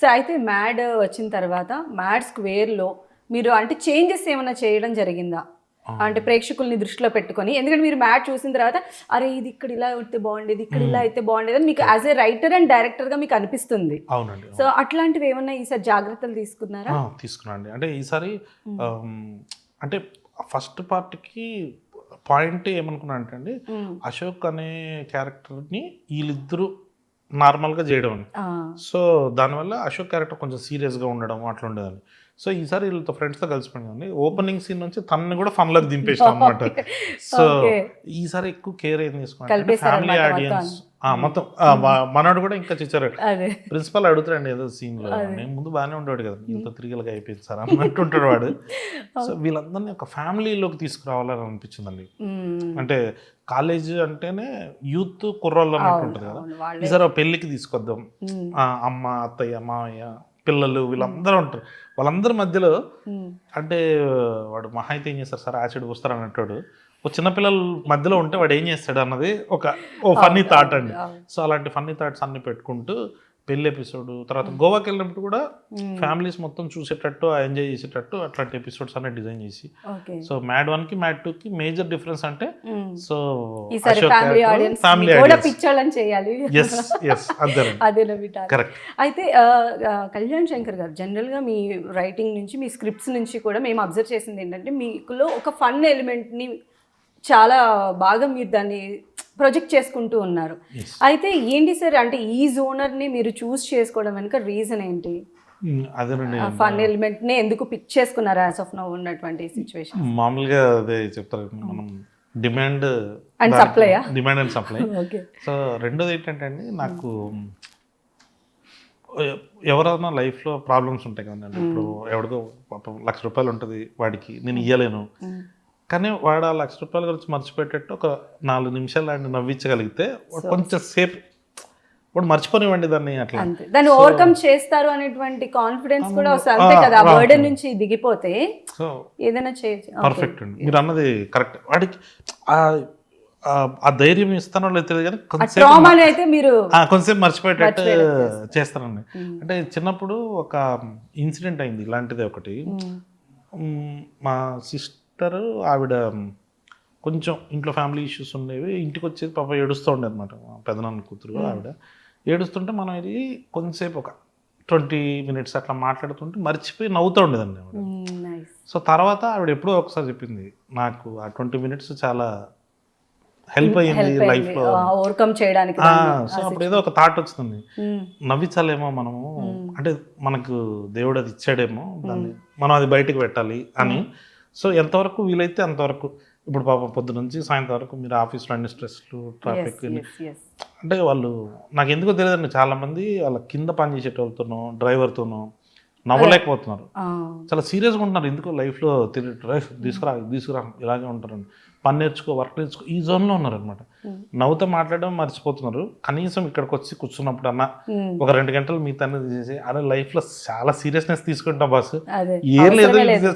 So అయితే mad వచ్చిన తర్వాత మ్యాడ్ స్క్వేర్లో మీరు అంటే చేంజెస్ ఏమైనా చేయడం జరిగిందా? అంటే ప్రేక్షకుల్ని దృష్టిలో పెట్టుకొని, ఎందుకంటే మీరు మ్యాడ్ చూసిన తర్వాత అరే ఇది ఇక్కడ ఇలా అయితే బాగుండేది, ఇక్కడ ఇలా అయితే బాగుండేది అని మీకు యాజ్ ఏ రైటర్ అండ్ డైరెక్టర్గా మీకు అనిపిస్తుంది. అవునండి. సో అట్లాంటివి ఏమన్నా ఈసారి జాగ్రత్తలు తీసుకున్నారా? తీసుకున్నాండి. అంటే ఈసారి అంటే ఫస్ట్ పార్ట్కి పాయింట్ ఏమనుకున్నా అంటే అండి, అశోక్ అనే క్యారెక్టర్ని వీళ్ళిద్దరూ నార్మల్గా చేయడం అని. సో దానివల్ల అశోక్ క్యారెక్టర్ కొంచెం సీరియస్గా ఉండడం అట్లా ఉండేదని. సో ఈసారి వీళ్ళతో ఫ్రెండ్స్తో కలిసిపోయింది. ఓపెనింగ్ సీన్ నుంచి తనని కూడా ఫన్లోకి దింపేసాం అనమాట. సో ఈసారి ఎక్కువ కేర్ ఏం తీసుకున్నాను, ఫ్యామిలీ ఆడియన్స్ మొత్తం మనోడు కూడా ఇంకా చూచారు. ప్రిన్సిపల్ అడుగుతారండి ఏదో సీన్లో, నేను ముందు బాగానే ఉండేవాడు కదా, ఇంత తిరిగిలగా అయిపోయింది సార్ అన్నట్టు ఉంటాడు వాడు. సో వీళ్ళందరినీ ఒక ఫ్యామిలీలోకి తీసుకురావాలని అనిపించిందండి. అంటే కాలేజ్ అంటేనే యూత్ కుర్రోళ్ళు అన్నట్టు ఉంటుంది కదా, ఈసారి పెళ్ళికి తీసుకొద్దాం, అమ్మ అత్తయ్య మామయ్య పిల్లలు వీళ్ళందరూ ఉంటారు. వాళ్ళందరి మధ్యలో అంటే వాడు మహా అయితే ఏం చేస్తారు సార్, యాసిడ్ వస్తారు అన్నట్టు ఒక చిన్నపిల్లల మధ్యలో ఉంటే వాడు ఏం చేస్తాడు అన్నది ఓ ఫన్నీ థాట్ అండి. సో అలాంటి ఫన్నీ థాట్స్ అన్ని పెట్టుకుంటూ పెళ్లి ఎపిసోడ్, తర్వాత గోవాకి వెళ్ళినప్పుడు కూడా ఫ్యామిలీస్ మొత్తం చూసేటట్టు ఎంజాయ్ చేసేటట్టు అట్లాంటి ఎపిసోడ్స్ అన్ని డిజైన్ చేసి. సో మ్యాడ్ 1 కి మ్యాడ్ 2 కి మేజర్ డిఫరెన్స్ అంటే సో ఫ్యామిలీ ఆడియన్స్ చేయాలి. కరెక్ట్. అయితే కళ్యాణ్ శంకర్ గారు జనరల్ గా మీ రైటింగ్ నుంచి మీ స్క్రిప్ట్స్ నుంచి కూడా మేము అబ్జర్వ్ చేసింది ఏంటంటే మీకులో ఒక ఫన్ ఎలిమెంట్ ని చాలా బాగా మీరు దాన్ని ప్రొజెక్ట్ చేసుకుంటూ ఉన్నారు. అయితే ఏంటి సార్ అంటే ఈ జోనర్ని మీరు చూస్ చేసుకోవడం వెనుక రీజన్ ఏంటి? ఫన్ ఎలిమెంట్ ని ఎందుకు పిక్ చేసుకున్నారు యాజ్ ఆఫ్ నౌ ఉన్నటువంటి సిచ్యువేషన్? మామూలుగా అదే చెప్తారు మనం, డిమాండ్ అండ్ సప్లై. సో రెండోది ఏంటంటే అండి, నాకు ఎవరైనా లైఫ్లో ప్రాబ్లమ్స్ ఉంటాయి కదండి. ఇప్పుడు ఎవరికో ₹1,00,000 ఉంటుంది, వాడికి నేను ఇయ్యలేను, కానీ వాడు ఆ ₹1,00,000 గురించి మర్చిపోయేటట్టు ఒక 4 నిమిషాలు ఆయన నవ్వించగలిగితే కొంచెం సేపు వాడు మర్చిపోనివ్వండి దాన్ని, అట్లా దాన్ని ఓవర్కమ్ చేస్తారు అనేటువంటి కాన్ఫిడెన్స్ కూడా వస్తుంది. అంతే కదా, ఆ బర్డెన్ నుంచి దిగిపోతే ఏదైనా చేయొచ్చు. పర్ఫెక్ట్ అండి, మీరు అన్నది కరెక్ట్. వాడికి ఆ ధైర్యం ఇస్తానో లేదు తెలియదు కానీ కొంచెంసేపు మర్చిపోయేటట్టు చేస్తానండి. అంటే చిన్నప్పుడు ఒక ఇన్సిడెంట్ అయింది ఇలాంటిది ఒకటి. మా సిస్టర్ ఆవిడ కొంచెం ఇంట్లో ఫ్యామిలీ ఇష్యూస్ ఉండేవి, ఇంటికి వచ్చేది పాప ఏడుస్తూ ఉండేది అనమాట. పెదనాన్న కూతురు ఆవిడ ఏడుస్తుంటే మనం వెళ్ళి కొంచెంసేపు ఒక 20 minutes అట్లా మాట్లాడుతుంటే మర్చిపోయి నవ్వుతూ ఉండేదండి ఆవిడ. సో తర్వాత ఆవిడ ఎప్పుడో ఒకసారి చెప్పింది, నాకు ఆ 20 minutes చాలా హెల్ప్ అయ్యింది లైఫ్లో ఓవర్కమ్ చేయడానికి. సో అప్పుడు ఏదో ఒక థాట్ వచ్చింది, నవ్వించాలేమో మనము, అంటే మనకు దేవుడు అది ఇచ్చాడేమో, దాన్ని మనం అది బయటకు పెట్టాలి అని. సో ఎంతవరకు వీలైతే అంతవరకు, ఇప్పుడు పాపం పొద్దు నుంచి సాయంత్రం వరకు మీరు ఆఫీస్లో అన్ని స్ట్రెస్లు, ట్రాఫిక్, అంటే వాళ్ళు నాకు ఎందుకో తెలియదండి, చాలామంది వాళ్ళ కింద పని చేసేటోళ్ళతోనో డ్రైవర్తోనో నవ్వలేకపోతున్నారు, చాలా సీరియస్గా ఉంటున్నారు. ఎందుకో లైఫ్లో తీసుకురా ఇలాగే ఉంటారండి. పని నేర్చుకో, వర్క్ నేర్చుకో, ఈ జోన్లో ఉన్నారనమాట. నవ్వుతో మాట్లాడడం మర్చిపోతున్నారు. కనీసం ఇక్కడికి వచ్చి కూర్చున్నప్పుడు అన్న ఒక 2 గంటలు మిగతా తీసేసి అదే లైఫ్లో చాలా సీరియస్నెస్ తీసుకుంటాం బాస్, ఏం లేదు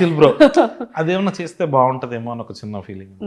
చిల్ బ్రో, అదేమన్నా చేస్తే బాగుంటుందేమో అని ఒక చిన్న ఫీలింగ్.